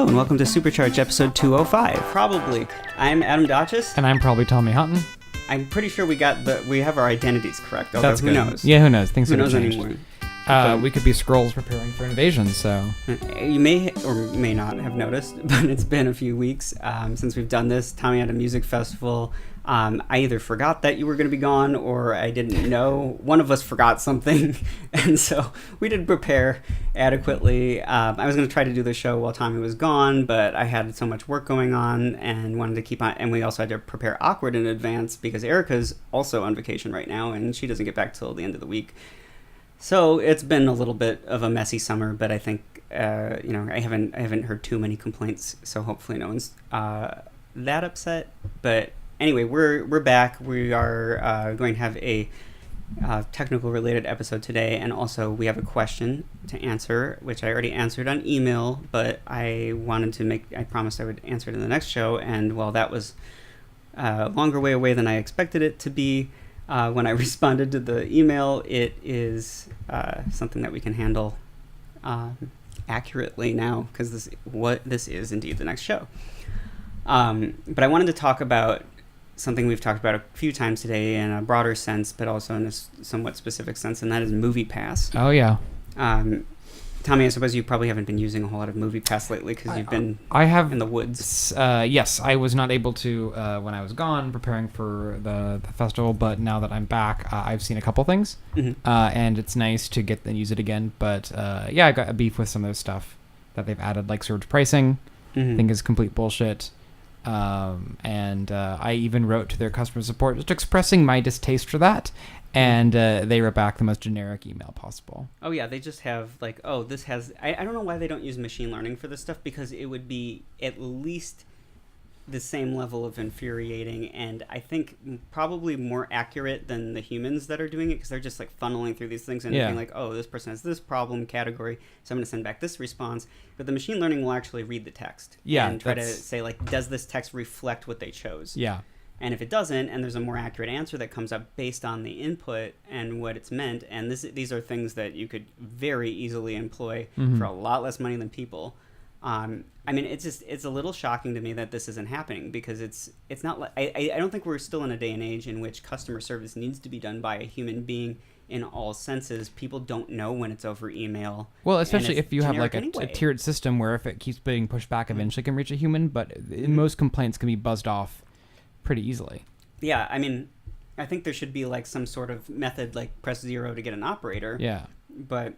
Hello and welcome to Supercharged episode 205. Probably. I'm Adam Dotchis. And I'm probably Tommy Hutton. I'm pretty sure we have our identities correct. Although That's who good. knows? Yeah, who knows? Things who have knows changed. anymore? We could be Skrulls preparing for an invasion, so... You may or may not have noticed, but it's been a few weeks since we've done this. Tommy had a music festival. I either forgot that you were going to be gone or I didn't know. One of us forgot something, and so we didn't prepare adequately. I was going to try to do the show while Tommy was gone, but I had so much work going on and wanted to keep on. And we also had to prepare Awkward in advance because Erica's also on vacation right now, and she doesn't get back till the end of the week. So it's been a little bit of a messy summer, but I think I haven't heard too many complaints, so hopefully no one's that upset. But anyway, we're back. We are going to have a technical related episode today, and also we have a question to answer, which I already answered on email, but I promised I would answer it in the next show, and while that was a longer way away than I expected it to be, when I responded to the email, it is something that we can handle accurately now, because this is indeed the next show. But I wanted to talk about something we've talked about a few times today in a broader sense, but also in a somewhat specific sense, and that is MoviePass. Oh, yeah. Tommy, I suppose you probably haven't been using a whole lot of MoviePass lately because you've been in the woods. Yes, I was not able to when I was gone preparing for the festival, but now that I'm back, I've seen a couple things, and it's nice to get and use it again. But I got a beef with some of the stuff that they've added, like surge pricing. I think is complete bullshit. And I even wrote to their customer support just expressing my distaste for that. And they wrote back the most generic email possible. Oh, yeah. They just have like, this has... I don't know why they don't use machine learning for this stuff, because it would be at least the same level of infuriating, and I think probably more accurate than the humans that are doing it, because they're just like funneling through these things and being like, this person has this problem category, so I'm going to send back this response. But the machine learning will actually read the text and try to say, like, does this text reflect what they chose? Yeah. And if it doesn't, and there's a more accurate answer that comes up based on the input and what it's meant, and these are things that you could very easily employ for a lot less money than people. It's a little shocking to me that this isn't happening, because it's not like I don't think we're still in a day and age in which customer service needs to be done by a human being in all senses. People don't know when it's over email. Well, especially if you have like a tiered system where if it keeps being pushed back, eventually can reach a human, but most complaints can be buzzed off pretty easily. Yeah, I think there should be like some sort of method, like press 0 to get an operator. Yeah. But,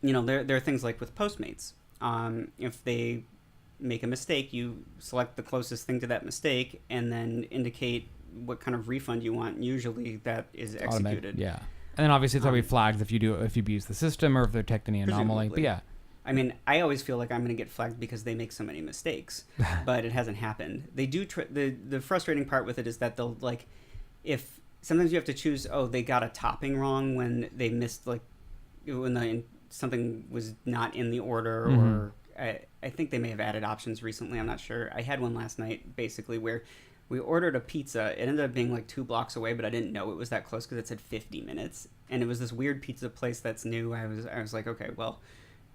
there are things like with Postmates. If they make a mistake, you select the closest thing to that mistake and then indicate what kind of refund you want. Usually that is executed. Yeah. And then obviously it's already flagged if you abuse the system or if they detect any anomaly. But yeah. I always feel like I'm going to get flagged because they make so many mistakes, but it hasn't happened. They do. The frustrating part with it is that they'll if sometimes you have to choose. They got a topping wrong when they missed something was not in the order, or I think they may have added options recently. I'm not sure. I had one last night basically where we ordered a pizza. It ended up being like 2 blocks away, but I didn't know it was that close because it said 50 minutes, and it was this weird pizza place that's new. I was like, okay, well.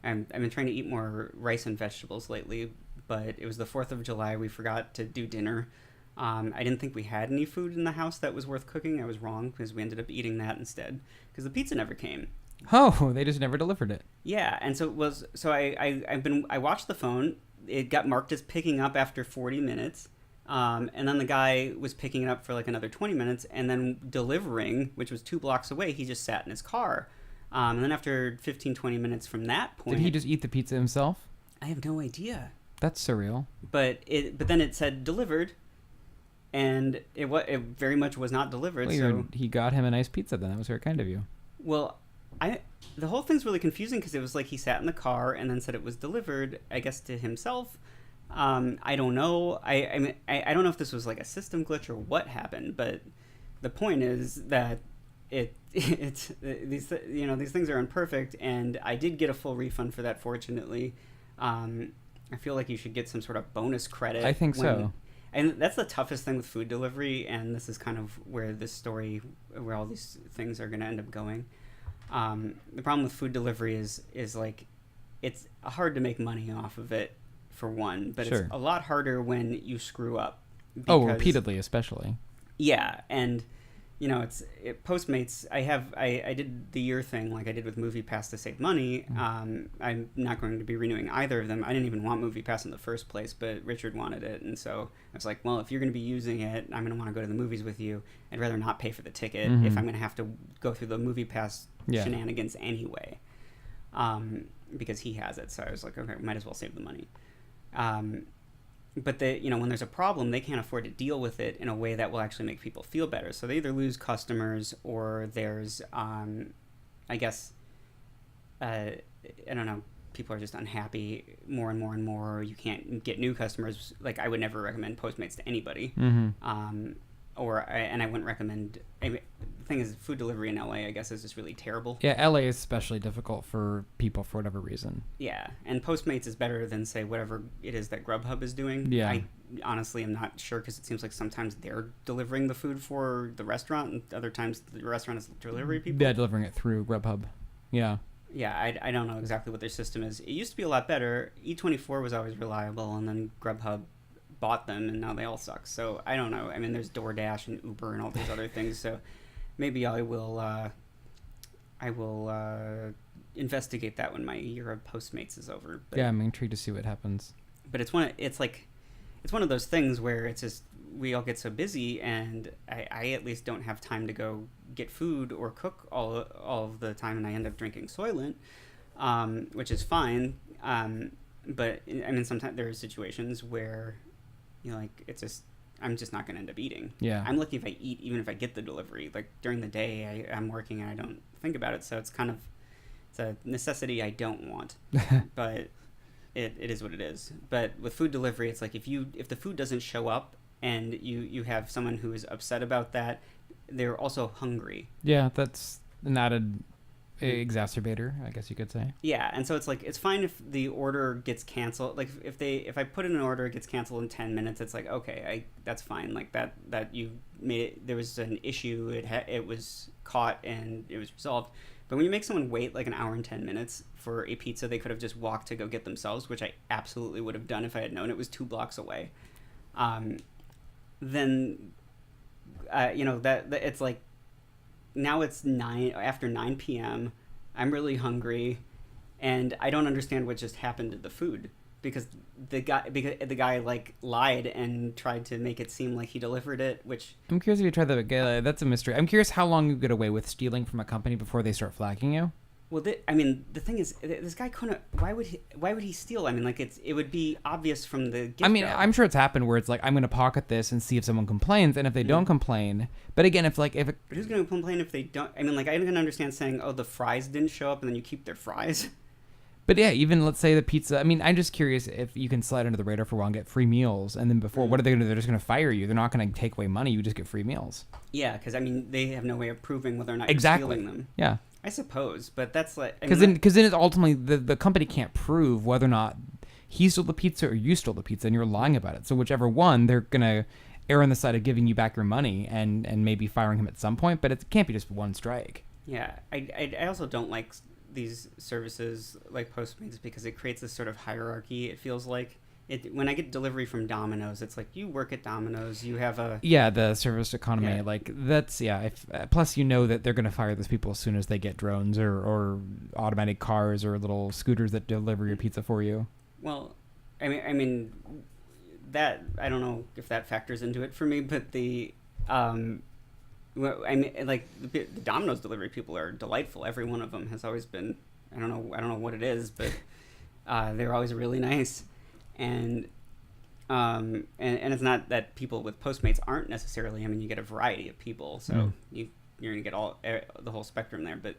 I've been trying to eat more rice and vegetables lately, but it was the 4th of July. We forgot to do dinner. I didn't think we had any food in the house that was worth cooking. I was wrong, because we ended up eating that instead, because the pizza never came. Oh, they just never delivered it. Yeah, and so it was. So I watched the phone. It got marked as picking up after 40 minutes, and then the guy was picking it up for like another 20 minutes, and then delivering, which was 2 blocks away. He just sat in his car. And then after 15, 20 minutes from that point... Did he just eat the pizza himself? I have no idea. That's surreal. But then it said delivered, and it very much was not delivered. Well, so he got him a nice pizza then. That was very kind of you. Well, the whole thing's really confusing, because it was like he sat in the car and then said it was delivered, I guess, to himself. I don't know. I don't know if this was like a system glitch or what happened, but the point is that these things are imperfect, and I did get a full refund for that, fortunately. I feel like you should get some sort of bonus credit. I think so. And that's the toughest thing with food delivery, and this is kind of where where all these things are going to end up going. The problem with food delivery is like, it's hard to make money off of it for one, but Sure. it's a lot harder when you screw up. Oh, because- repeatedly, especially. Yeah, and Postmates. I did the year thing like I did with MoviePass to save money. I'm not going to be renewing either of them. I didn't even want MoviePass in the first place, but Richard wanted it, and so I was like, well, if you're going to be using it, I'm going to want to go to the movies with you. I'd rather not pay for the ticket if I'm going to have to go through the MoviePass shenanigans anyway, because he has it. So I was like, okay, might as well save the money. But when there's a problem, they can't afford to deal with it in a way that will actually make people feel better. So they either lose customers or there's, I guess, I don't know, people are just unhappy more and more and more. You can't get new customers. Like, I would never recommend Postmates to anybody. And I wouldn't recommend. The thing is, food delivery in LA, I guess, is just really terrible. Yeah, LA is especially difficult for people for whatever reason. Yeah, and Postmates is better than, say, whatever it is that Grubhub is doing. Yeah. I honestly am not sure, because it seems like sometimes they're delivering the food for the restaurant, and other times the restaurant is delivery people. Yeah, delivering it through Grubhub. Yeah. Yeah, I don't know exactly what their system is. It used to be a lot better. E24 was always reliable, and then Grubhub bought them, and now they all suck. So I don't know. I mean, there's DoorDash and Uber and all these other things. So maybe I will investigate that when my year of Postmates is over. But, Yeah, I'm intrigued to see what happens. But it's one of those things where it's just we all get so busy, and I at least don't have time to go get food or cook all of the time, and I end up drinking Soylent, which is fine. But I mean, sometimes there are situations where it's just I'm just not going to end up eating. Yeah. I'm lucky if I eat, even if I get the delivery. Like during the day, I'm working and I don't think about it, so it's a necessity I don't want. But it is what it is. But with food delivery, it's like if the food doesn't show up and you have someone who is upset about that, they're also hungry. Yeah, that's an added exacerbator, I guess you could say. Yeah, and so it's like it's fine if the order gets canceled. Like if I put in an order, it gets canceled in 10 minutes. It's like, okay, that's fine. Like that you made it. There was an issue. It was caught and it was resolved. But when you make someone wait like an hour and 10 minutes for a pizza they could have just walked to go get themselves, which I absolutely would have done if I had known it was 2 blocks away, then that it's like now it's after 9 p.m. I'm really hungry, and I don't understand what just happened to the food, because the guy like lied and tried to make it seem like he delivered it, which I'm curious if you tried that. That's a mystery. I'm curious how long you get away with stealing from a company before they start flagging you. Well, the thing is, this guy couldn't. Why would he steal? I mean, like it would be obvious from the get-go. I mean, I'm sure it's happened where it's like, I'm going to pocket this and see if someone complains, and if they don't complain. But again, but who's going to complain if they don't? I mean, like, I can understand saying, oh, the fries didn't show up, and then you keep their fries. But yeah, even let's say the pizza. I mean, I'm just curious if you can slide under the radar for a while and get free meals, and then before, what are they going to do? They're just going to fire you. They're not going to take away money. You just get free meals. Yeah, because I mean, they have no way of proving whether or not exactly. you're stealing them. Yeah. I suppose, but that's like... Because then it's ultimately, the company can't prove whether or not he stole the pizza or you stole the pizza, and you're lying about it. So whichever one, they're going to err on the side of giving you back your money and maybe firing him at some point, but it can't be just one strike. Yeah, I also don't like these services like Postmates because it creates this sort of hierarchy, it feels like. When I get delivery from Domino's, it's like, you work at Domino's, you have a... Yeah, the service economy, Yeah. like, that's, yeah. Plus, you know that they're going to fire those people as soon as they get drones or automatic cars or little scooters that deliver your pizza for you. Well, I mean, that, I don't know if that factors into it for me, but the Domino's delivery people are delightful. Every one of them has always been, I don't know what it is, but they're always really nice. And it's not that people with Postmates aren't necessarily. I mean, you get a variety of people, so you're gonna get the whole spectrum there. But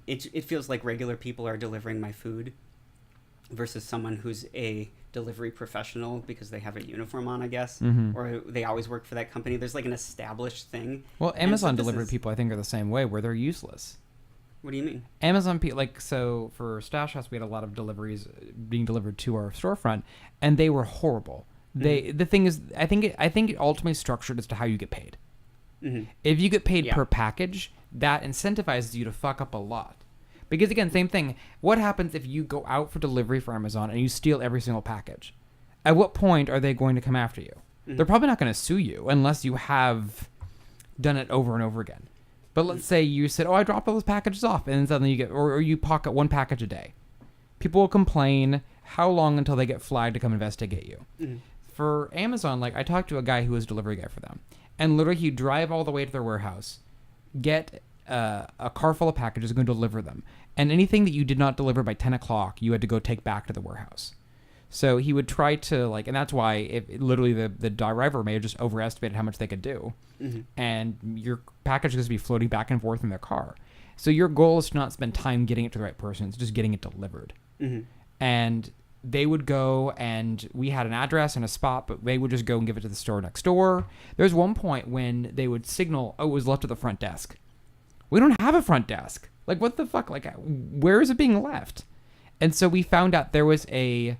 it feels like regular people are delivering my food versus someone who's a delivery professional because they have a uniform on, I guess, or they always work for that company. There's like an established thing. Well, Amazon delivery people, I think, are the same way, where they're useless. What do you mean? Amazon people, like, so for Stash House, we had a lot of deliveries being delivered to our storefront, and they were horrible. The thing is, I think it ultimately structured as to how you get paid. If you get paid per package, that incentivizes you to fuck up a lot. Because again, same thing. What happens if you go out for delivery for Amazon and you steal every single package? At what point are they going to come after you? They're probably not going to sue you unless you have done it over and over again. But let's say you said, "Oh, I dropped all those packages off," and then suddenly you get, or you pocket one package a day. People will complain. How long until they get flagged to come investigate you? For Amazon, like I talked to a guy who was a delivery guy for them, and literally he'd drive all the way to their warehouse, get a car full of packages, and go deliver them. And anything that you did not deliver by 10 o'clock, you had to go take back to the warehouse. So he would try to like, and that's why literally the driver may have just overestimated how much they could do, and your package is going to be floating back and forth in their car. So your goal is to not spend time getting it to the right person; it's just getting it delivered. And they would go, and we had an address and a spot, but they would just go and give it to the store next door. There's one point when they would signal, "Oh, it was left at the front desk." We don't have a front desk. Like, what the fuck? Like, where is it being left? And so we found out there was a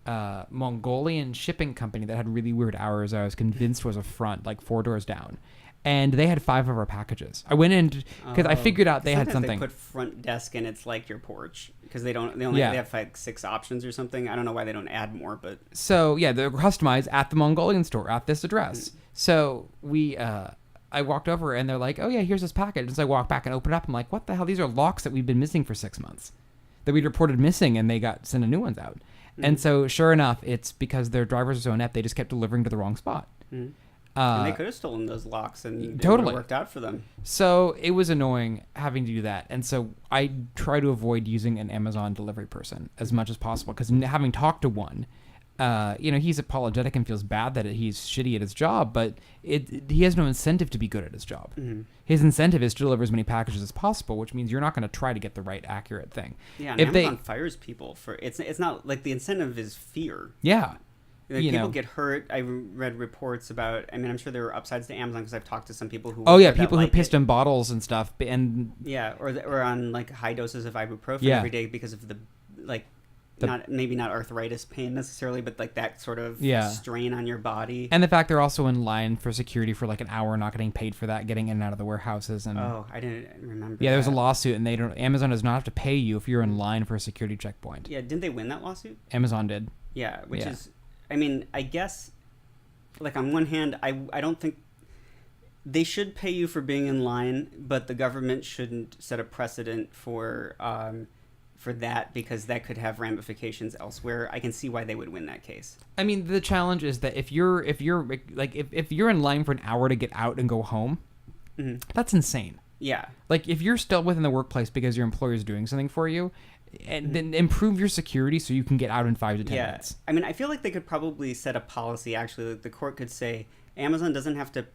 Mongolian shipping company that had really weird hours. I was convinced was a front, like 4 doors down, and they had 5 of our packages. I went in because I figured out they had something. They put front desk and it's like your porch because they have like 6 options or something. I don't know why they don't add more, but so yeah, they're customized at the Mongolian store at this address. So we I walked over and they're like, "Oh yeah, here's this package." And so I walk back and open it up. I'm like, "What the hell? These are locks that we've been missing for 6 months that we'd reported missing, and they got sent a new ones out." And so sure enough, it's because their drivers are so inept, they just kept delivering to the wrong spot. And they could have stolen those locks and it totally would have worked out for them. So it was annoying having to do that. And so I try to avoid using an Amazon delivery person as much as possible, because having talked to one, he's apologetic and feels bad that he's shitty at his job, but he has no incentive to be good at his job. His incentive is to deliver as many packages as possible, which means you're not going to try to get the right accurate thing. Yeah, and Amazon fires people for it's not like the incentive is fear. Yeah. Like people get hurt. I read reports about. I mean, I'm sure there were upsides to Amazon because I've talked to some people who. Oh yeah, people who pissed in bottles and stuff, and yeah, or on like high doses of ibuprofen every day because of the maybe not arthritis pain necessarily, but like that sort of strain on your body. And the fact they're also in line for security for like an hour, not getting paid for that, getting in and out of the warehouses. And I didn't remember. Yeah, there's a lawsuit, and Amazon does not have to pay you if you're in line for a security checkpoint. Yeah, didn't they win that lawsuit? Amazon did. Yeah, which is, I mean, I guess, like on one hand, I don't think they should pay you for being in line, but the government shouldn't set a precedent for that, because that could have ramifications elsewhere. I can see why they would win that case. I mean, the challenge is that if you're in line for an hour to get out and go home, that's insane. Yeah. Like if you're still within the workplace because your employer is doing something for you, and then improve your security so you can get out in 5 to 10 minutes. I mean, I feel like they could probably set a policy. Actually, the court could say Amazon doesn't have to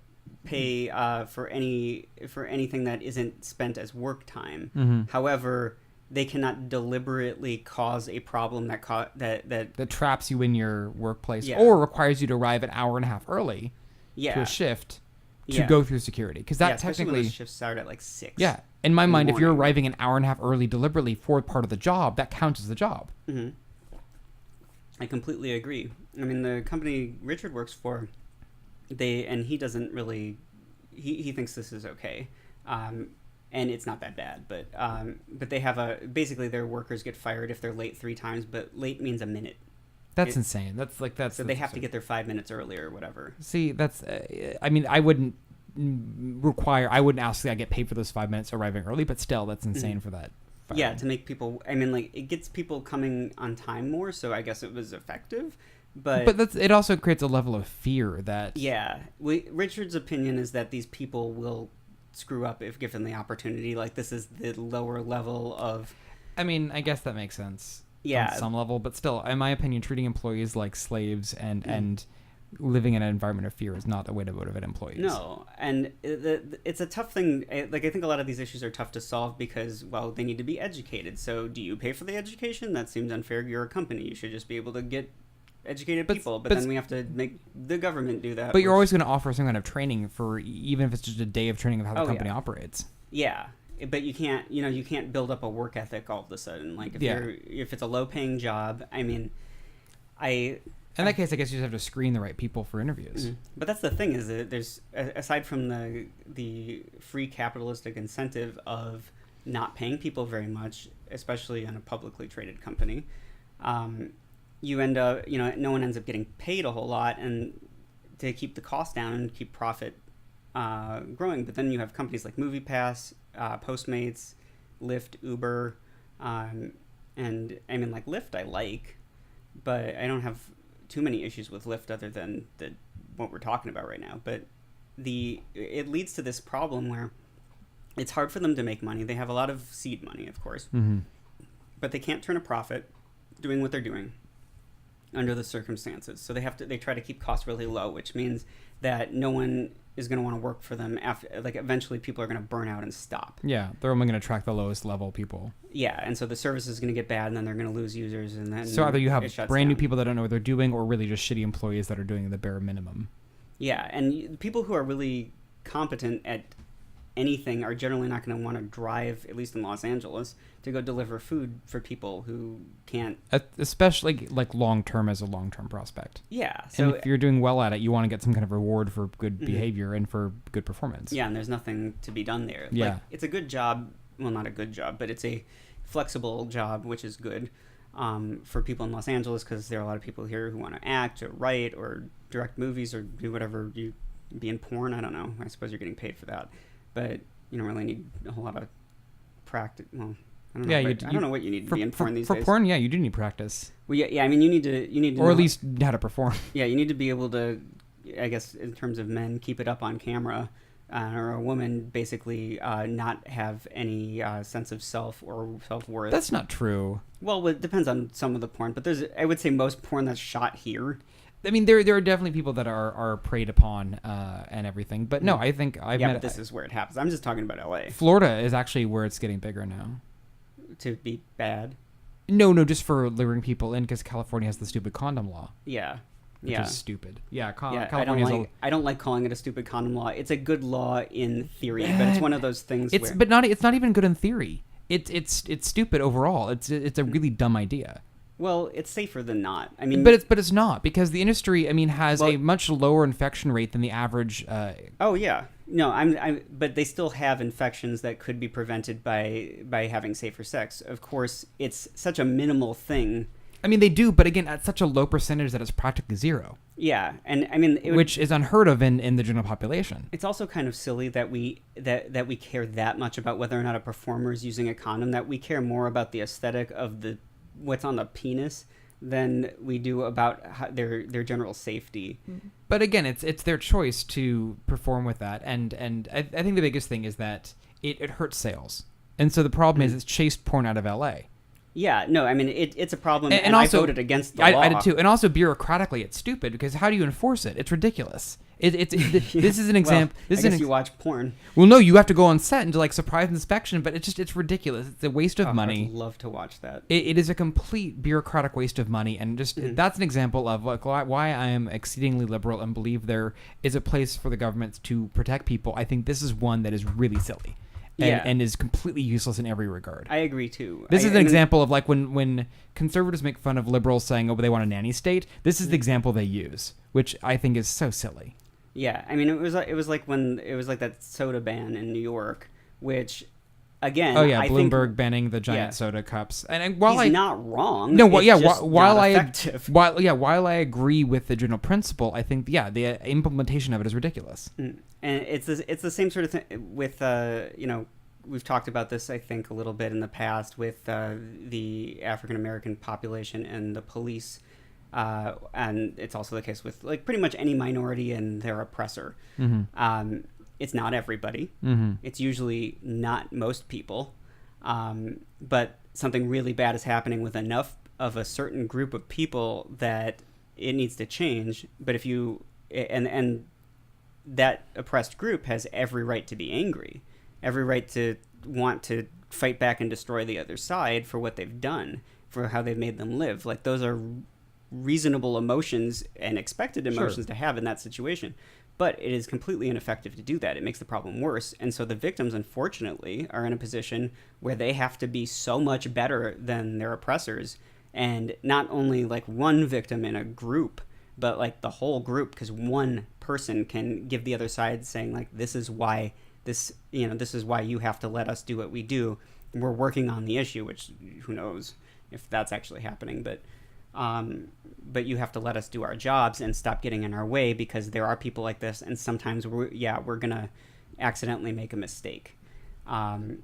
pay for anything that isn't spent as work time. However, they cannot deliberately cause a problem that traps you in your workplace or requires you to arrive an hour and a half early to a shift to go through security. Because that technically when those shifts start at like 6. Yeah, in my mind, if you're arriving an hour and a half early deliberately for part of the job, that counts as the job. I completely agree. I mean, the company Richard works for, he doesn't really, he thinks this is okay. And it's not that bad, but they have basically their workers get fired if they're late 3 times, but late means a minute. That's insane. So they have to get there 5 minutes early or whatever. See, that's, I mean, I wouldn't ask that I get paid for those 5 minutes arriving early, but still, that's insane for that. Firing. Yeah, to make people, I mean, like, it gets people coming on time more, so I guess it was effective. But it also creates a level of fear that... Yeah. Richard's opinion is that these people will screw up if given the opportunity. Like, this is the lower level of... I mean, I guess that makes sense. Yeah. On some level, but still, in my opinion, treating employees like slaves and living in an environment of fear is not a way to motivate employees. No, and it's a tough thing. Like, I think a lot of these issues are tough to solve because, well, they need to be educated. So do you pay for the education? That seems unfair. You're a company. You should just be able to get educated people. But then we have to make the government do that. But you're always going to offer some kind of training for, even if it's just a day of training of how the company operates. Yeah. But you can't build up a work ethic all of a sudden. Like if it's a low paying job, I mean, in that case, I guess you just have to screen the right people for interviews. But that's the thing, is that there's, aside from the free capitalistic incentive of not paying people very much, especially in a publicly traded company, you end up, no one ends up getting paid a whole lot, and to keep the cost down and keep profit growing. But then you have companies like MoviePass, Postmates, Lyft, Uber, and I mean, like, Lyft I like, but I don't have too many issues with Lyft other than what we're talking about right now. But it leads to this problem where it's hard for them to make money. They have a lot of seed money, of course, but they can't turn a profit doing what they're doing under the circumstances. So they try to keep costs really low, which means that no one is going to want to work for them after, like, eventually people are going to burn out and stop. Yeah, they're only going to attract the lowest level people. Yeah, and so the service is going to get bad, and then they're going to lose users, and then so either you have brand new down. people that don't know what they're doing, or really just shitty employees that are doing the bare minimum. Yeah, and people who are really competent at anything are generally not going to want to drive, at least in Los Angeles, to go deliver food for people who can't. Especially like long-term as a long-term prospect. Yeah. So and if you're doing well at it, you want to get some kind of reward for good behavior and for good performance. Yeah, and there's nothing to be done there. Yeah. Like, it's a good job. Well, not a good job, but it's a flexible job, which is good for people in Los Angeles, because there are a lot of people here who want to act or write or direct movies or do whatever, be in porn. I don't know. I suppose you're getting paid for that. But you don't really need a whole lot of practice. Well, I don't know. Yeah, I don't know what you need to be in porn these days. For porn, yeah, you do need practice. Well, yeah. I mean, you need to, or at least how to perform. Yeah, you need to be able to, I guess, in terms of men, keep it up on camera, or a woman basically not have any sense of self or self-worth. That's not true. Well, it depends on some of the porn, but I would say most porn that's shot here. I mean, there are definitely people that are preyed upon and everything, but no, I think I've met. But this is where it happens. I'm just talking about LA. Florida is actually where it's getting bigger now. To be bad? No, just for luring people in, because California has the stupid condom law. Yeah. Which is stupid. Yeah, California. I don't like calling it a stupid condom law. It's a good law in theory, but it's one of those things. It's not even good in theory. It's stupid overall. It's a really dumb idea. Well, it's safer than not. I mean, but it's not, because the industry, I mean, has a much lower infection rate than the average. Oh yeah, no, but they still have infections that could be prevented by having safer sex. Of course, it's such a minimal thing. I mean, they do, but again, at such a low percentage that it's practically zero. Yeah, and I mean, which is unheard of in the general population. It's also kind of silly that we care that much about whether or not a performer is using a condom. That we care more about the aesthetic of what's on the penis than we do about their general safety. But again, it's their choice to perform with that, and I think the biggest thing is that it hurts sales, and so the problem is it's chased porn out of LA. Yeah, no, I mean, it's a problem, and also, I voted against the law. I did too, and also bureaucratically, it's stupid, because how do you enforce it? It's ridiculous. This is an example. Well, I guess you watch porn. Well, no, you have to go on set and do like surprise inspection, but it's ridiculous. It's a waste of money. I'd love to watch that. It is a complete bureaucratic waste of money, and just that's an example of why I am exceedingly liberal and believe there is a place for the government to protect people. I think this is one that is really silly. And is completely useless in every regard. I agree too. This is an example of like when conservatives make fun of liberals saying, "Oh, but they want a nanny state." This is the example they use, which I think is so silly. Yeah, I mean, it was like that soda ban in New York, which, again, I Bloomberg think, banning the giant soda cups, and while he's not wrong. No, while I agree with the general principle, I think the implementation of it is ridiculous. And it's the same sort of thing with we've talked about this, I think, a little bit in the past with the African American population and the police. And it's also the case with like pretty much any minority and their oppressor. It's not everybody. It's usually not most people. But something really bad is happening with enough of a certain group of people that it needs to change. But if you and that oppressed group has every right to be angry, every right to want to fight back and destroy the other side for what they've done, for how they've made them live. Like, those are reasonable emotions and expected emotions to have in that situation. But it is completely ineffective to do that. It makes the problem worse. And so the victims, unfortunately, are in a position where they have to be so much better than their oppressors. And not only like one victim in a group, but like the whole group, because one person can give the other side saying like, this is why you have to let us do what we do. we're working on the issue, which who knows if that's actually happening, but you have to let us do our jobs and stop getting in our way, because there are people like this, and sometimes we're gonna accidentally make a mistake, and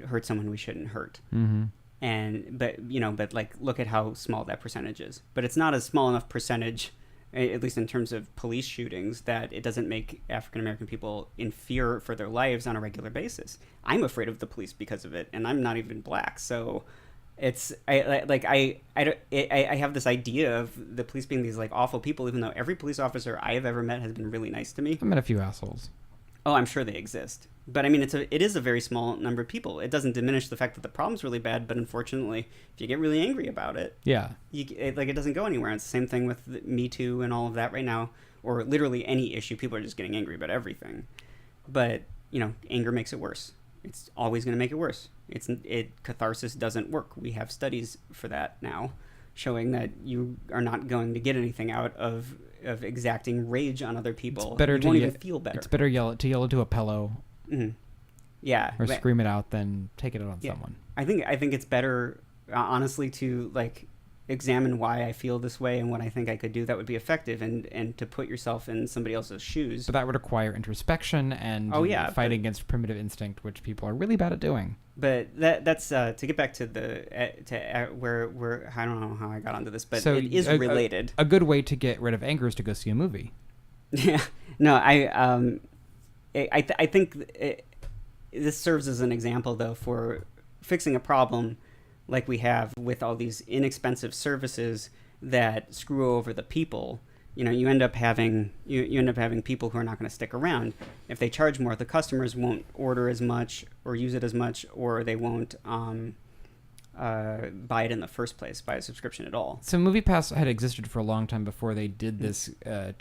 hurt someone we shouldn't hurt. Mm-hmm. But like, look at how small that percentage is. But it's not a small enough percentage, at least in terms of police shootings, that it doesn't make African American people in fear for their lives on a regular basis. I'm afraid of the police because of it, and I'm not even black. So I have this idea of the police being these like awful people, even though every police officer I have ever met has been really nice to me. I met a few assholes. Oh, I'm sure they exist. But I mean, it is a very small number of people. It doesn't diminish the fact that the problem's really bad, but unfortunately, if you get really angry about it, it doesn't go anywhere. And it's the same thing with Me Too and all of that right now, or literally any issue. People are just getting angry about everything. But, anger makes it worse. It's always going to make it worse. Catharsis doesn't work. We have studies for that now, showing that you are not going to get anything out of exacting rage on other people. It's better you won't even feel better. It's better to yell into a pillow. Mm-hmm. Yeah. Or scream it out than take it out on someone. I think it's better, honestly, to like examine why I feel this way and what I think I could do that would be effective, and to put yourself in somebody else's shoes. But that would require introspection and fighting against primitive instinct, which people are really bad at doing. But that's to get back to where I don't know how I got onto this, but it is related. A good way to get rid of anger is to go see a movie. Yeah. No, I think this serves as an example, though, for fixing a problem like we have with all these inexpensive services that screw over the people. You end up having people who are not going to stick around. If they charge more, the customers won't order as much or use it as much, or they won't buy it in the first place, buy a subscription at all. So MoviePass had existed for a long time before they did this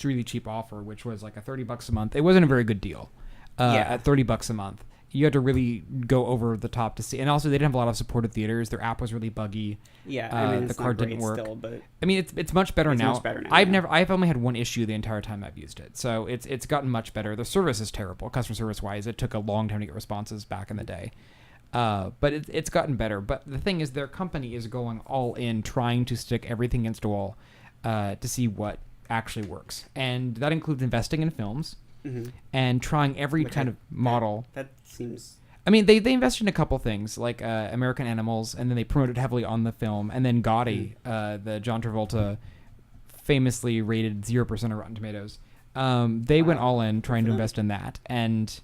really cheap offer, which was like $30 a month. It wasn't a very good deal. At $30 a month, you had to really go over the top to see. And also, they didn't have a lot of supported theaters. Their app was really buggy. Yeah, the card didn't work. Still, but I mean, it's much better now. Much better now. I've only had one issue the entire time I've used it, so it's gotten much better. The service is terrible, customer service wise. It took a long time to get responses back in the day. But it's gotten better. But the thing is, their company is going all in, trying to stick everything against a wall to see what actually works, and that includes investing in films. Mm-hmm. And trying every kind of model. That seems... I mean, they invested in a couple things, like American Animals, and then they promoted heavily on the film. And then Gotti, the John Travolta, famously rated 0% on Rotten Tomatoes. They went all in trying to invest in that. And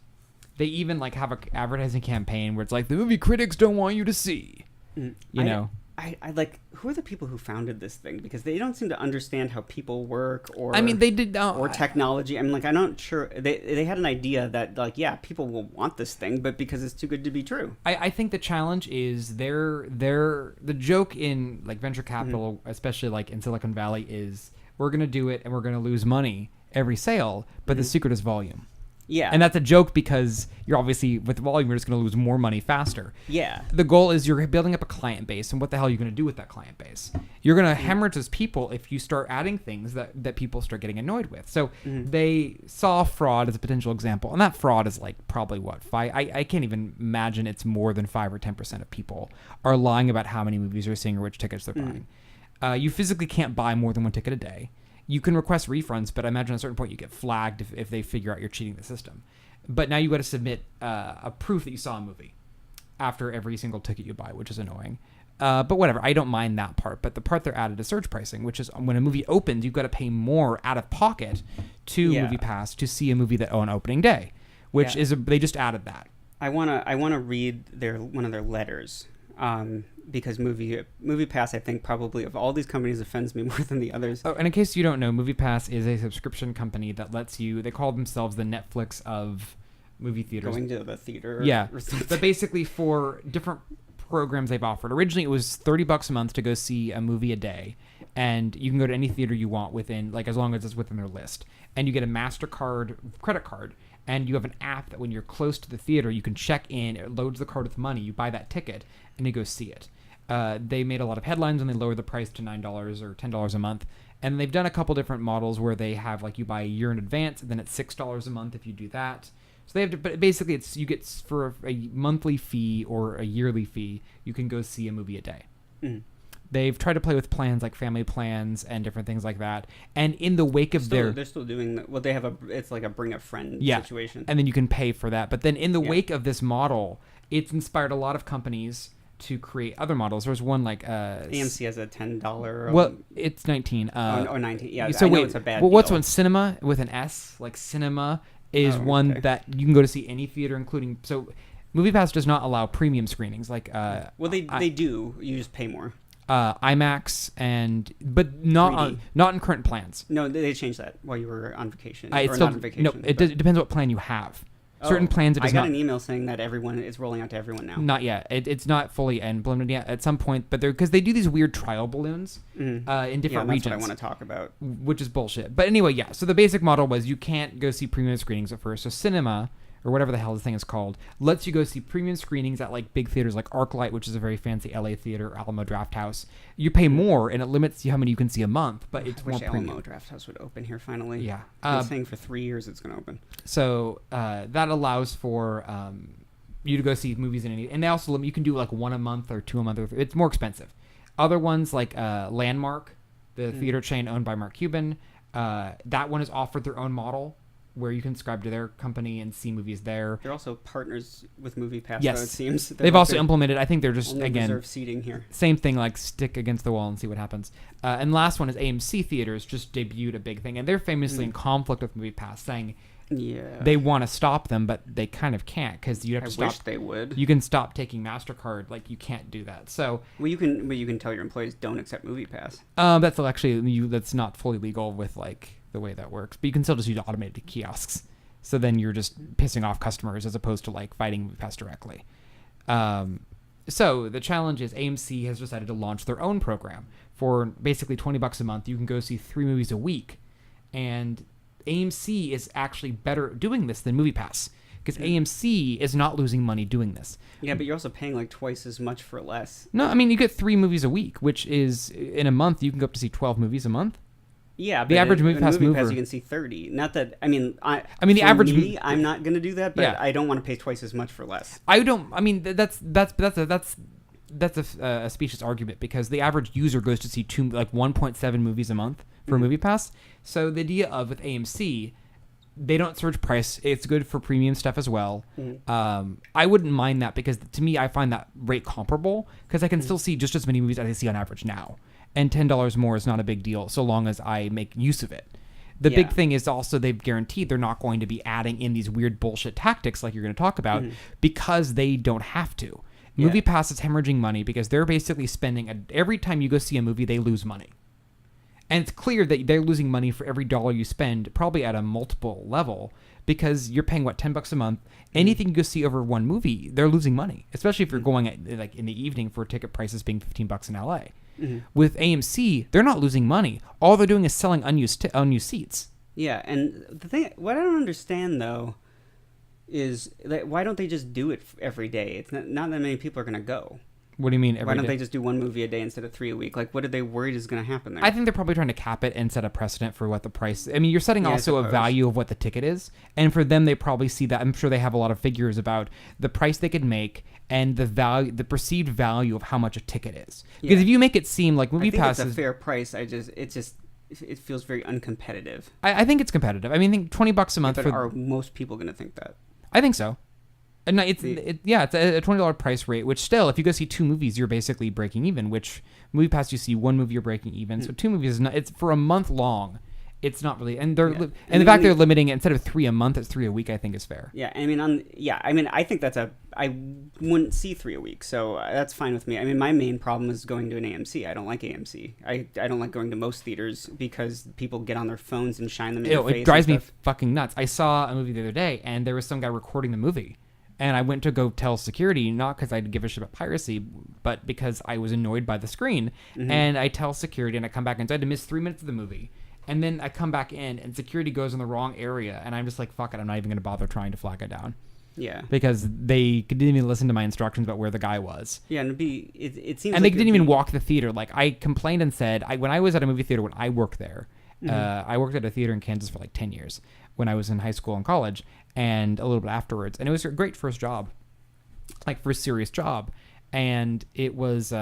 they even have an advertising campaign where it's like, the movie critics don't want you to see. You know? I like, who are the people who founded this thing? Because they don't seem to understand how people work, or they did or technology. I'm not sure. They had an idea that people will want this thing, but because it's too good to be true. I think the challenge is the joke in venture capital, especially in Silicon Valley, is we're gonna do it and we're gonna lose money every sale, but the secret is volume. Yeah. And that's a joke because you're obviously, with volume, you're just going to lose more money faster. Yeah. The goal is you're building up a client base, and what the hell are you going to do with that client base? You're going to hemorrhage those people if you start adding things that people start getting annoyed with. So they saw fraud as a potential example, and that fraud is probably what? I can't even imagine it's more than 5 or 10% of people are lying about how many movies they're seeing or which tickets they're buying. You physically can't buy more than one ticket a day. You can request refunds, but I imagine at a certain point you get flagged if they figure out you're cheating the system. But now you got to submit a proof that you saw a movie after every single ticket you buy, which is annoying. But whatever, I don't mind that part. But the part they're added is surge pricing, which is when a movie opens, you've got to pay more out of pocket to MoviePass to see a movie on opening day, which is they just added that. I wanna read one of their letters. Because MoviePass, I think, probably of all these companies offends me more than the others. Oh, and in case you don't know, MoviePass is a subscription company that lets you. They call themselves the Netflix of movie theaters. Going to the theater. Yeah, but basically for different programs they've offered. Originally, it was $30 a month to go see a movie a day, and you can go to any theater you want within, as long as it's within their list. And you get a MasterCard credit card. And you have an app that when you're close to the theater, you can check in, it loads the card with money, you buy that ticket, and you go see it. They made a lot of headlines when they lowered the price to $9 or $10 a month. And they've done a couple different models where they have, you buy a year in advance, and then it's $6 a month if you do that. So they have to, but basically you get for a monthly fee or a yearly fee, you can go see a movie a day. Mm-hmm. They've tried to play with plans like family plans and different things like that. And in the wake of they're still doing well. They have it's like a bring a friend situation, and then you can pay for that. But then in the wake of this model, it's inspired a lot of companies to create other models. There was one like AMC has a $10. Well, it's 19. 19. Yeah, so I know wait, it's a bad. Well, what's deal. one? Cinema with an S, like Cinema, is one that you can go to see any theater, including so. MoviePass does not allow premium screenings like. Well, they do. You just pay more. IMAX but not in current plans. No, they changed that while you were on vacation. It's or still, not on vacation. No, it depends what plan you have. Certain plans it does I got an email saying that it's rolling out to everyone now. Not yet. It's not fully implemented yet. At some point, but because they do these weird trial balloons in different regions. That's what I want to talk about. Which is bullshit. But anyway, yeah. So the basic model was you can't go see premium screenings at first. So Cinema, or whatever the hell this thing is called, lets you go see premium screenings at like big theaters like ArcLight, which is a very fancy LA theater, Alamo Drafthouse. You pay more, and it limits you how many you can see a month, but it's more premium. Alamo Drafthouse would open here finally. Yeah. I've been saying for 3 years it's going to open. So that allows for you to go see movies in any, and they also limit, you can do like one a month or two a month. It's more expensive. Other ones like Landmark, the theater chain owned by Mark Cuban, that one has offered their own model, where you can subscribe to their company and see movies there. They're also partners with MoviePass, yes. though, it seems. They've also implemented, I think they're just, again, reserve seating here. Same thing, like stick against the wall and see what happens. And last one is AMC Theaters just debuted a big thing, and they're famously in conflict with MoviePass, saying they want to stop them, but they kind of can't, because you have to stop. I wish they would. You can stop taking MasterCard, like you can't do that. So you can tell your employees don't accept MoviePass. That's actually that's not fully legal with like the way that works, but you can still just use automated kiosks. So then you're just pissing off customers as opposed to like fighting MoviePass directly. So the challenge is AMC has decided to launch their own program for basically $20 a month. You can go see 3 movies a week, and AMC is actually better doing this than MoviePass because AMC is not losing money doing this. Yeah, but you're also paying like twice as much for less. No, I mean you get 3 movies a week, which is in a month you can go up to see 12 movies a month. Yeah, the average MoviePass mover, you can see 30. Not that I mean the average. I'm not going to do that, but I don't want to pay twice as much for less. I don't. I mean that's a specious argument because the average user goes to see 1.7 movies a month for MoviePass. So the idea of with AMC, they don't surge price. It's good for premium stuff as well. I wouldn't mind that because to me I find that rate comparable because I can still see just as many movies as I see on average now. And $10 more is not a big deal so long as I make use of it. The big thing is also they've guaranteed they're not going to be adding in these weird bullshit tactics like you're going to talk about because they don't have to. MoviePass is hemorrhaging money because they're basically spending every time you go see a movie, they lose money. And it's clear that they're losing money for every dollar you spend, probably at a multiple level, because you're paying, $10 a month. Anything you go see over one movie, they're losing money, especially if you're going in the evening for ticket prices being $15 in LA. With AMC, they're not losing money. All they're doing is selling unused seats. Yeah, and the thing, what I don't understand though, is that why don't they just do it every day? It's not that many people are going to go. What do you mean every day? Why don't they just do 1 movie a day instead of 3 a week? Like, what are they worried is going to happen there? I think they're probably trying to cap it and set a precedent for what the price. I mean, you're setting also a value of what the ticket is, and for them, they probably see that. I'm sure they have a lot of figures about the price they could make and the value, the perceived value of how much a ticket is. Because if you make it seem like MoviePass is a fair price, it feels very uncompetitive. I think it's competitive. I mean, I think $20 a month. But are most people going to think that? I think so. No, it's a $20 price rate, which still, if you go see 2 movies, you're basically breaking even, which MoviePass, you see 1 movie, you're breaking even. So 2 movies, it's for a month long. It's not really, and they're and the fact they're limiting it instead of 3 a month, it's 3 a week. I think is fair. Yeah, I mean, I think I wouldn't see 3 a week, so that's fine with me. I mean, my main problem is going to an AMC. I don't like AMC. I don't like going to most theaters because people get on their phones and shine them in your face. It drives me fucking nuts. I saw a movie the other day, and there was some guy recording the movie. And I went to go tell security, not because I'd give a shit about piracy, but because I was annoyed by the screen. And I tell security, and I come back, and so I had to miss 3 minutes of the movie. And then I come back in, and security goes in the wrong area, and I'm just like, fuck it, I'm not even going to bother trying to flag it down. Yeah. Because they didn't even listen to my instructions about where the guy was. Yeah, and it seems and they didn't even walk the theater. Like, I complained and said, when I was at a movie theater when I worked there, I worked at a theater in Kansas for like 10 years when I was in high school and college, and a little bit afterwards. And it was a great first job, like first serious job. And it was,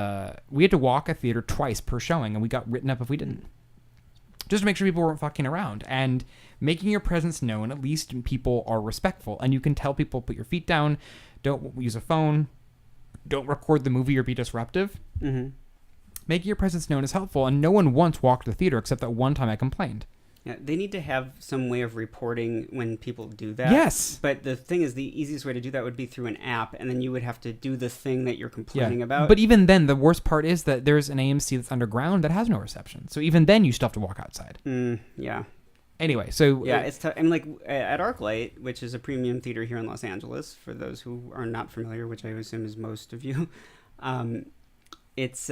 we had to walk a theater twice per showing, and we got written up if we didn't. Just to make sure people weren't fucking around. And making your presence known, at least people are respectful. And you can tell people, put your feet down, don't use a phone, don't record the movie or be disruptive. Mm-hmm. Making your presence known is helpful, and no one once walked the theater except that one time I complained. Yeah, they need to have some way of reporting when people do that. Yes. But the thing is, the easiest way to do that would be through an app, and then you would have to do the thing that you're complaining about. But even then, the worst part is that there's an AMC that's underground that has no reception. So even then, you still have to walk outside. Yeah. Anyway, so... Yeah, it's tough. I mean, like, at ArcLight, which is a premium theater here in Los Angeles, for those who are not familiar, which I assume is most of you, it's...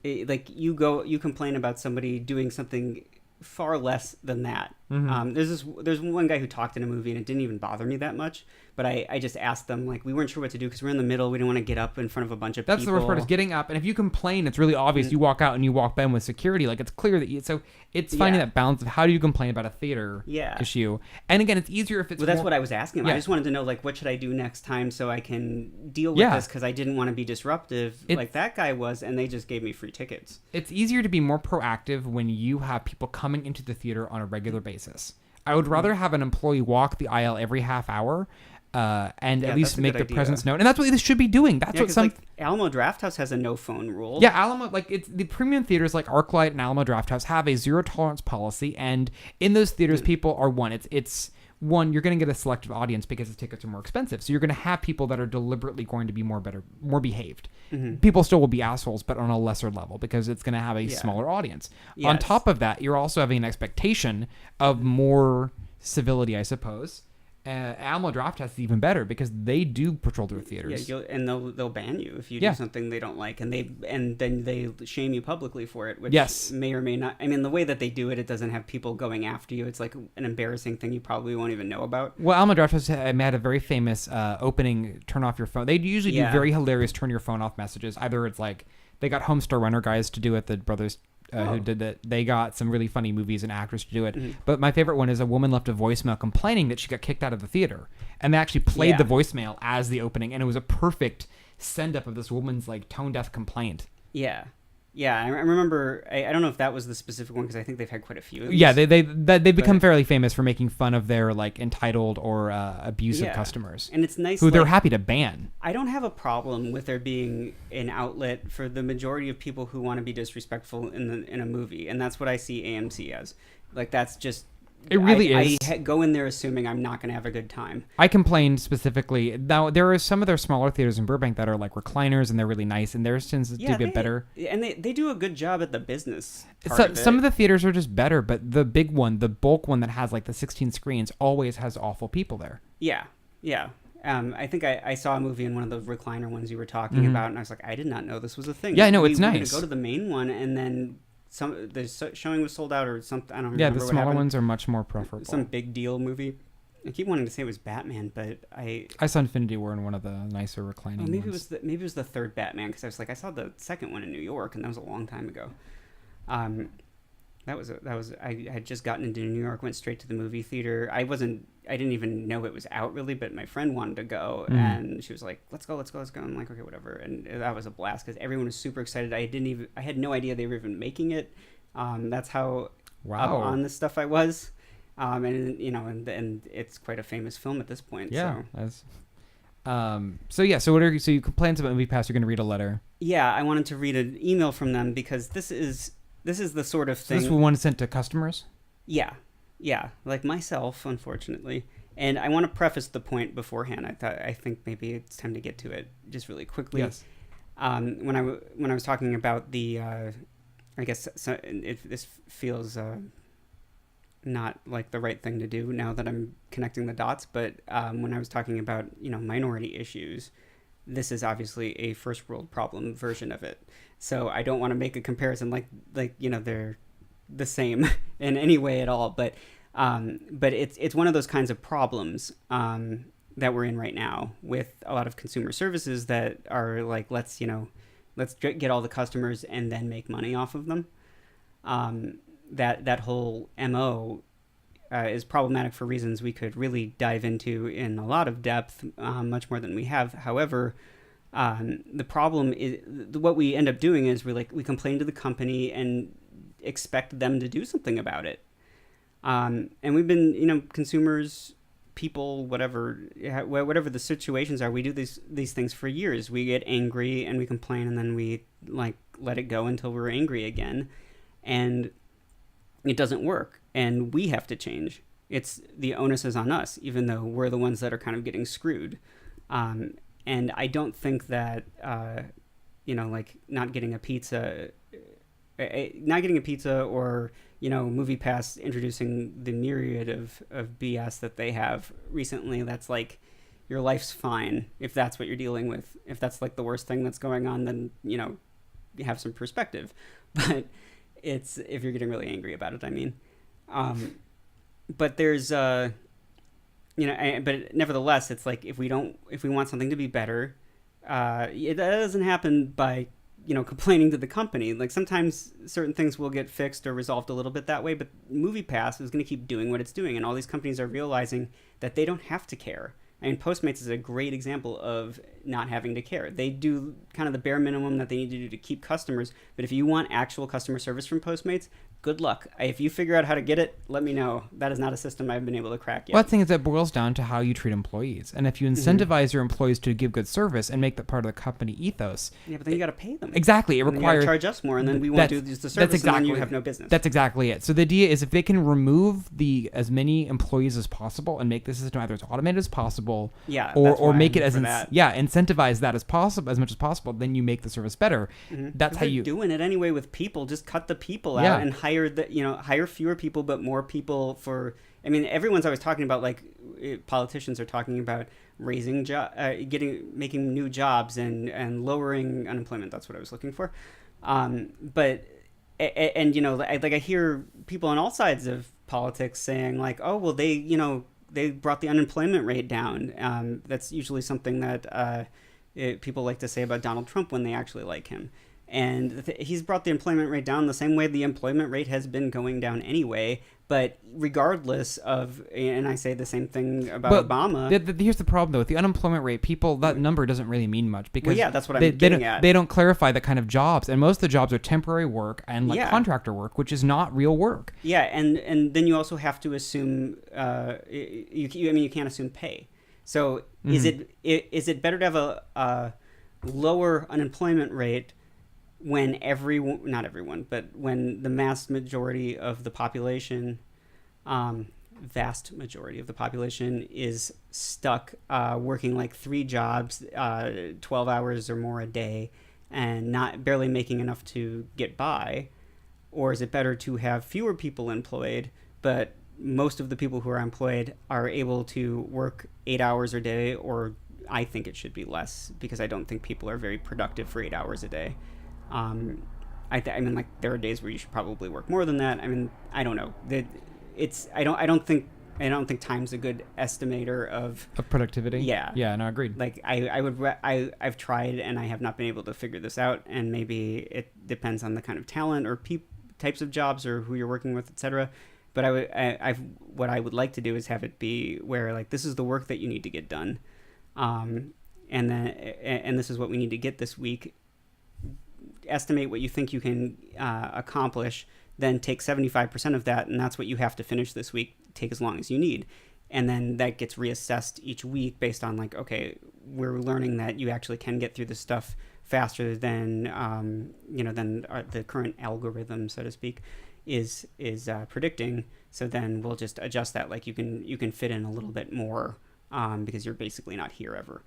like, you complain about somebody doing something far less than that. Mm-hmm. There's one guy who talked in a movie and it didn't even bother me that much, but I just asked them, like, we weren't sure what to do because we're in the middle, we didn't want to get up in front of a bunch of people. That's the worst part, is getting up, and if you complain, it's really obvious. You walk out and you walk by with security, like, it's clear that so it's finding that balance of how do you complain about a theater issue. And again, it's easier if it's that's what I was asking him. I just wanted to know, like, what should I do next time so I can deal with this, because I didn't want to be disruptive like that guy was, and they just gave me free tickets. It's easier to be more proactive when you have people coming into the theater on a regular basis. I would rather have an employee walk the aisle every half hour and at least make the presence known. And that's what they should be doing. That's what some... Like, Alamo Drafthouse has a no phone rule. Yeah, Alamo, like, it's the premium theaters like ArcLight and Alamo Drafthouse have a zero tolerance policy, and in those theaters, people are it's one, you're going to get a selective audience because the tickets are more expensive. So you're going to have people that are deliberately going to be more behaved. Mm-hmm. People still will be assholes, but on a lesser level because it's going to have a smaller audience. Yes. On top of that, you're also having an expectation of more civility, I suppose. Alamo Drafthouse is even better because they do patrol their theaters. Yeah, and they'll ban you if you do something they don't like, and then they shame you publicly for it, which may or may not. I mean, the way that they do it, it doesn't have people going after you. It's like an embarrassing thing you probably won't even know about. Well, Alamo Drafthouse had a very famous opening turn off your phone. They usually do very hilarious turn your phone off messages. Either it's like they got Homestar Runner guys to do it, the brothers who did that. They got some really funny movies and actors to do it. Mm-hmm. But my favorite one is a woman left a voicemail complaining that she got kicked out of the theater. And they actually played the voicemail as the opening. And it was a perfect send-up of this woman's, like, tone-deaf complaint. Yeah. Yeah, I remember, I don't know if that was the specific one, because I think they've had quite a few of these. Yeah, they've become fairly famous for making fun of their, like, entitled or abusive customers. And it's nice, who they're happy to ban. I don't have a problem with there being an outlet for the majority of people who want to be disrespectful in a movie, and that's what I see AMC as. Like, that's just... It really is. I go in there assuming I'm not going to have a good time. I complained specifically. Now, there are some of their smaller theaters in Burbank that are like recliners, and they're really nice, and theirs tends to be better. And they do a good job at the business part of it. Some of the theaters are just better, but the big one, the bulk one that has like the 16 screens, always has awful people there. Yeah. I think I saw a movie in one of the recliner ones you were talking about, and I was like, I did not know this was a thing. Yeah, no, it's nice. We were going to go to the main one, and then... the showing was sold out or something. I don't remember. Yeah, the smaller ones are much more preferable. Some big deal movie. I keep wanting to say it was Batman, but I saw Infinity War in one of the nicer reclining ones. Maybe it was the third Batman, because I was like, I saw the second one in New York, and that was a long time ago. I had just gotten into New York, went straight to the movie theater. I didn't even know it was out really, but my friend wanted to go, and she was like, let's go. I'm like, okay, whatever. And that was a blast because everyone was super excited. I had no idea they were even making it. That's how up on this stuff I was. And it's quite a famous film at this point. Yeah. So you complained about MoviePass, you're going to read a letter. Yeah, I wanted to read an email from them because this is the sort of thing. This is one sent to customers? Yeah, like myself, unfortunately. And I want to preface the point beforehand. I think maybe it's time to get to it just really quickly. Yes. When I was talking about the, I guess this feels not like the right thing to do now that I'm connecting the dots. But when I was talking about minority issues, this is obviously a first world problem version of it. So I don't want to make a comparison like they're the same in any way at all, but it's one of those kinds of problems that we're in right now with a lot of consumer services that are like, let's get all the customers and then make money off of them. that whole MO is problematic for reasons we could really dive into in a lot of depth, much more than we have. However, the problem is what we end up doing is we complain to the company and expect them to do something about it. And we've been, consumers, people, whatever the situations are, we do these things for years. We get angry and we complain, and then we let it go until we're angry again, and it doesn't work, and we have to change. It's the onus is on us, even though we're the ones that are kind of getting screwed. And I don't think that not getting a pizza or MoviePass introducing the myriad of BS that they have recently, that's like your life's fine if that's what you're dealing with. If that's like the worst thing that's going on, then you have some perspective. But it's if you're getting really angry about it, I mean. But there's but nevertheless, it's like if we want something to be better, that doesn't happen by complaining to the company. Like sometimes certain things will get fixed or resolved a little bit that way, but MoviePass is going to keep doing what it's doing, and all these companies are realizing that they don't have to care. I mean, Postmates is a great example of not having to care. They do kind of the bare minimum that they need to do to keep customers, but if you want actual customer service from Postmates, good luck. If you figure out how to get it, let me know. That is not a system I've been able to crack yet. Well, the thing is that boils down to how you treat employees. And if you incentivize your employees to give good service and make that part of the company ethos... Yeah, but then you got to pay them. Exactly. It requires... You got to charge us more, and then we won't do the service, and then you have no business. That's exactly it. So the idea is if they can remove as many employees as possible and make the system either as automated as possible... Yeah, or make it as incentivize that as possible, as much as possible, then you make the service better. That's how you doing it anyway with people. Just cut the people out and hire fewer people but more people for. I mean, everyone's always talking about politicians are talking about raising making new jobs and lowering unemployment. That's what I was looking for. But I hear people on all sides of politics saying like, oh well, they brought the unemployment rate down. That's usually something that people like to say about Donald Trump when they actually like him. And he's brought the employment rate down the same way the employment rate has been going down anyway. But regardless of, and I say the same thing about Obama. Here's the problem, though. With the unemployment rate, that number doesn't really mean much. Because that's what I'm getting at. They don't clarify the kind of jobs. And most of the jobs are temporary work and contractor work, which is not real work. Yeah, and then you also have to assume, you can't assume pay. So is it better to have a lower unemployment rate when not everyone, but when the vast majority of the population is stuck working like 3 jobs, 12 hours or more a day, and barely making enough to get by? Or is it better to have fewer people employed, but most of the people who are employed are able to work 8 hours a day? Or I think it should be less, because I don't think people are very productive for 8 hours a day. I mean, there are days where you should probably work more than that. I mean, I don't know. I don't think time's a good estimator of productivity. Yeah. Yeah. No, agreed. I've tried and I have not been able to figure this out. And maybe it depends on the kind of talent or types of jobs or who you're working with, etc. But what I would like to do is have it be where this is the work that you need to get done, and this is what we need to get this week. Estimate what you think you can accomplish, then take 75% of that, and that's what you have to finish this week. Take as long as you need, and then that gets reassessed each week based on okay, we're learning that you actually can get through this stuff faster than the current algorithm, so to speak, is predicting. So then we'll just adjust that. You can fit in a little bit more because you're basically not here ever.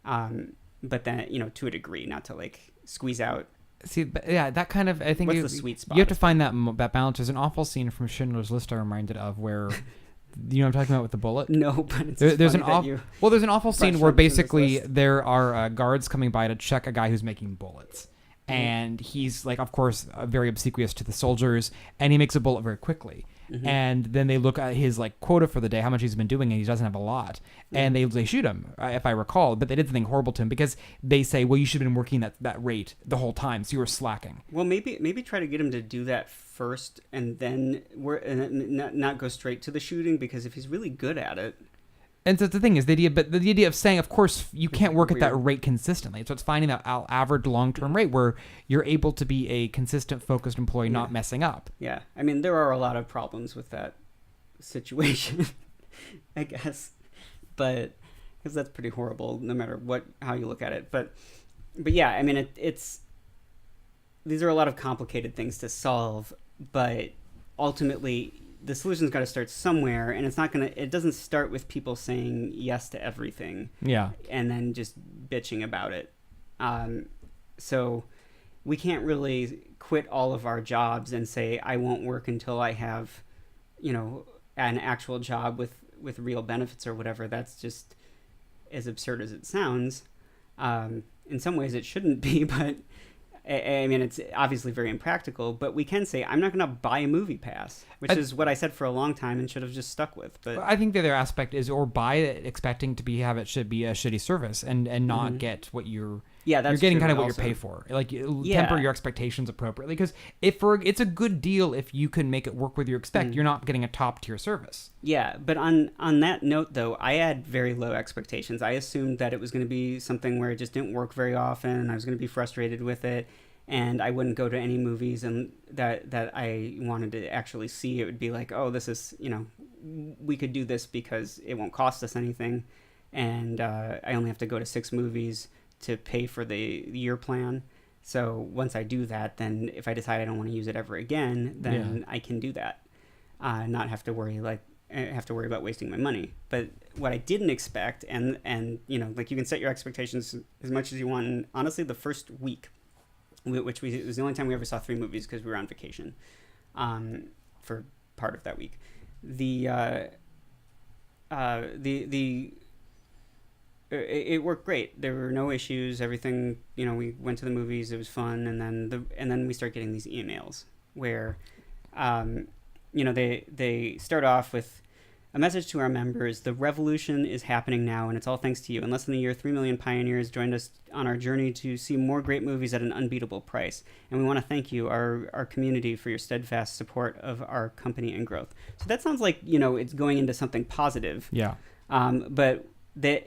But then to a degree, not to squeeze out. See, but yeah, that kind of, I think what's the sweet spot? You have to find that balance. There's an awful scene from Schindler's List I'm reminded of where, you know what I'm talking about with the bullet? No, but it's there's an awful scene where basically there are guards coming by to check a guy who's making bullets. And he's of course, very obsequious to the soldiers, and he makes a bullet very quickly. and then they look at his like quota for the day, how much he's been doing, and he doesn't have a lot, and they shoot him, if I recall. But they did something horrible to him because they say, well, you should have been working that rate the whole time, so you were slacking. Well, maybe try to get him to do that first, and then not go straight to the shooting, because if he's really good at it. And so the thing is, the idea of saying, of course, you can't work at that rate consistently. So it's finding that average long-term rate where you're able to be a consistent, focused employee, not messing up. Yeah. I mean, there are a lot of problems with that situation, I guess. But, because that's pretty horrible, no matter how you look at it. But yeah, I mean, these are a lot of complicated things to solve, but ultimately the solution's got to start somewhere, and it doesn't start with people saying yes to everything. Yeah. And then just bitching about it. So we can't really quit all of our jobs and say, I won't work until I have, an actual job with real benefits or whatever. That's just as absurd as it sounds. In some ways it shouldn't be, but I mean, it's obviously very impractical, but we can say, I'm not going to buy a MoviePass, which is what I said for a long time and should have just stuck with. But I think the other aspect is, or buy it expecting it should be a shitty service and not get what you're getting kind of what you're paid for. Like, temper your expectations appropriately, because it's a good deal if you can make it work with your expect. You're not getting a top tier service. Yeah, but on that note, though, I had very low expectations. I assumed that it was going to be something where it just didn't work very often. I was going to be frustrated with it, and I wouldn't go to any movies and that I wanted to actually see. It would be like, oh, this is, we could do this because it won't cost us anything, and I only have to go to 6 movies to pay for the year plan. So once I do that, then if I decide I don't want to use it ever again, then I can do that. Not have to worry about wasting my money. But what I didn't expect, and like, you can set your expectations as much as you want. And honestly, the first week, it was the only time we ever saw 3 movies because we were on vacation for part of that week. It worked great. There were no issues. Everything, we went to the movies. It was fun, and then we start getting these emails where, they start off with a message to our members: the revolution is happening now, and it's all thanks to you. In less than a year, 3 million pioneers joined us on our journey to see more great movies at an unbeatable price. And we want to thank you, our community, for your steadfast support of our company and growth. So that sounds like, it's going into something positive. Yeah. But the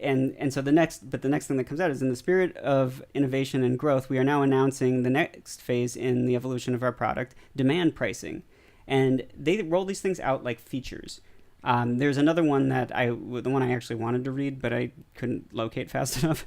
next thing that comes out is, in the spirit of innovation and growth, we are now announcing the next phase in the evolution of our product: demand pricing. And they roll these things out like features. There's another one the one I actually wanted to read, but I couldn't locate fast enough,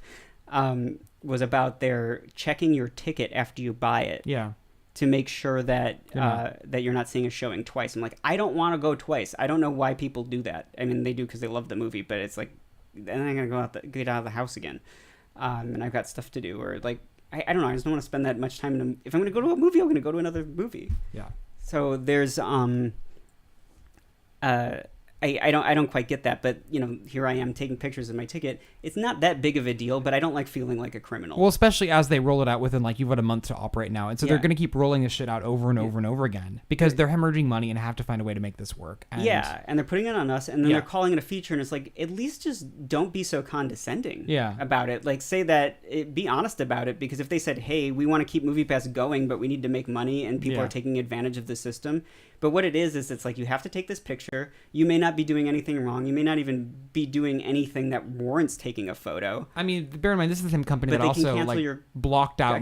was about their checking your ticket after you buy it. Yeah. To make sure that you're not seeing a showing twice. I'm like, I don't want to go twice. I don't know why people do that. I mean, they do because they love the movie, but it's like, then I'm gonna get out of the house again, and I've got stuff to do, or like, I don't know. I just don't want to spend that much time. If I'm gonna go to a movie, I'm gonna go to another movie. Yeah. So there's I don't quite get that, but here I am taking pictures of my ticket. It's not that big of a deal, but I don't like feeling like a criminal. Well, especially as they roll it out within, like, you've got a month to operate now, and so they're going to keep rolling this shit out over and over and over again because they're hemorrhaging money and have to find a way to make this work. And and they're putting it on us, and then they're calling it a feature, and it's like, at least just don't be so condescending about it. Like, say that, be honest about it, because if they said, hey, we want to keep MoviePass going, but we need to make money, and people are taking advantage of the system. But what it is it's like, you have to take this picture. You may not be doing anything wrong. You may not even be doing anything that warrants taking a photo. I mean, bear in mind, this is the same company that also blocked out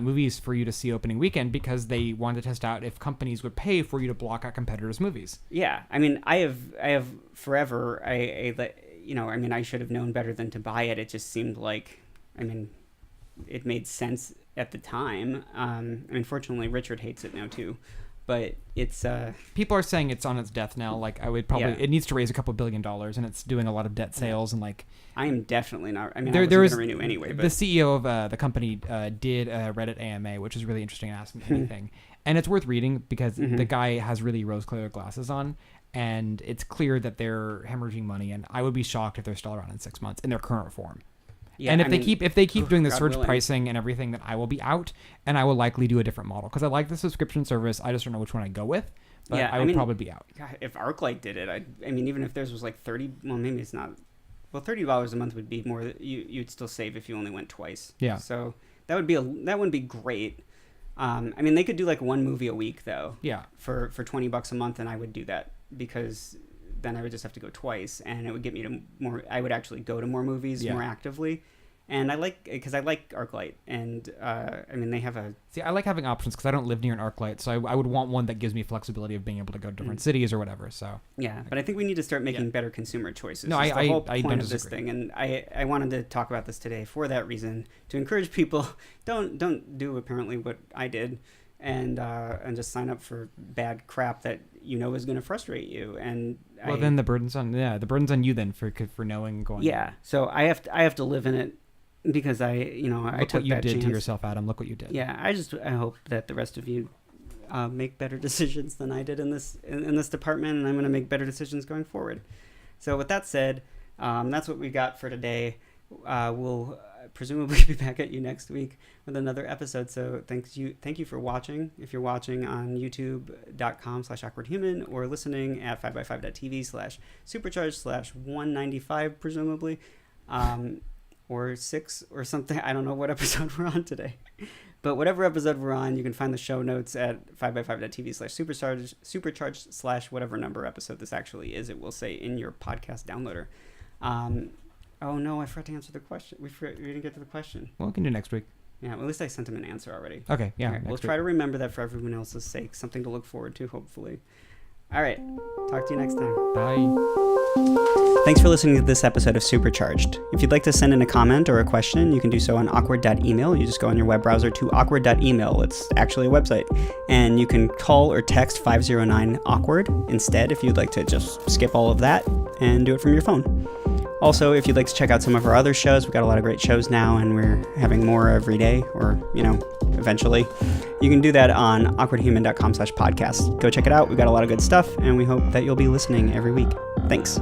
movies for you to see opening weekend because they wanted to test out if companies would pay for you to block out competitors' movies. Yeah, I mean, I have forever. I should have known better than to buy it. It just seemed like, it made sense at the time. Fortunately, Richard hates it now too. But it's people are saying it's on its death now. Like, I would probably it needs to raise $2 billion, and it's doing a lot of debt sales and like. I am definitely not. I wasn't going to renew anyway. But the CEO of the company did a Reddit AMA, which is really interesting, and asked him anything, and it's worth reading because the guy has really rose-colored glasses on, and it's clear that they're hemorrhaging money, and I would be shocked if they're still around in 6 months in their current form. Yeah, and if they keep doing the surge pricing and everything, then I will be out, and I will likely do a different model because I like the subscription service. I just don't know which one I go with. But Yeah, I would probably be out. God, if ArcLight did it, I mean, even if theirs was like 30, well, maybe it's not. Well, $30 a month would be more. You'd still save if you only went twice. Yeah. So that wouldn't be great. I mean, they could do like one movie a week though. Yeah. For $20 a month, and I would do that because then I would just have to go twice, and it would get me to more. I would actually go to more movies more actively. And I like ArcLight, and I mean they have a. See, I like having options because I don't live near an ArcLight, so I would want one that gives me flexibility of being able to go to different cities or whatever. So yeah, but I think we need to start making better consumer choices. No, That's the whole I point don't of this disagree. thing, and I wanted to talk about this today for that reason, to encourage people don't do apparently what I did, and just sign up for bad crap that you know is going to frustrate you. And then the burden's on you then for knowing and going. Yeah, so I have to live in it. Because I Look took what you that did chance. to yourself, Adam. Look what you did. Yeah, I hope that the rest of you make better decisions than I did in this department, and I'm going to make better decisions going forward. So with that said, that's what we got for today. We'll presumably be back at you next week with another episode. So thank you for watching. If you're watching on youtube.com/awkwardhuman or listening at 5x5.tv/supercharged/195 presumably. Or 6 or something. I don't know what episode we're on today. But whatever episode we're on, you can find the show notes at 5x5.tv/supercharged/ whatever number episode this actually is. It will say in your podcast downloader. Oh no, I forgot to answer the question. We didn't get to the question. Well, we can do next week. Yeah, well, at least I sent him an answer already. Okay, yeah. Right, we'll try to remember that for everyone else's sake. Something to look forward to, hopefully. All right. Talk to you next time. Bye. Thanks for listening to this episode of Supercharged. If you'd like to send in a comment or a question, you can do so on awkward.email. You just go on your web browser to awkward.email. It's actually a website. And you can call or text 509-AWKWARD instead if you'd like to just skip all of that and do it from your phone. Also, if you'd like to check out some of our other shows, we've got a lot of great shows now, and we're having more every day, or, eventually. You can do that on awkwardhuman.com/podcast. Go check it out. We've got a lot of good stuff, and we hope that you'll be listening every week. Thanks.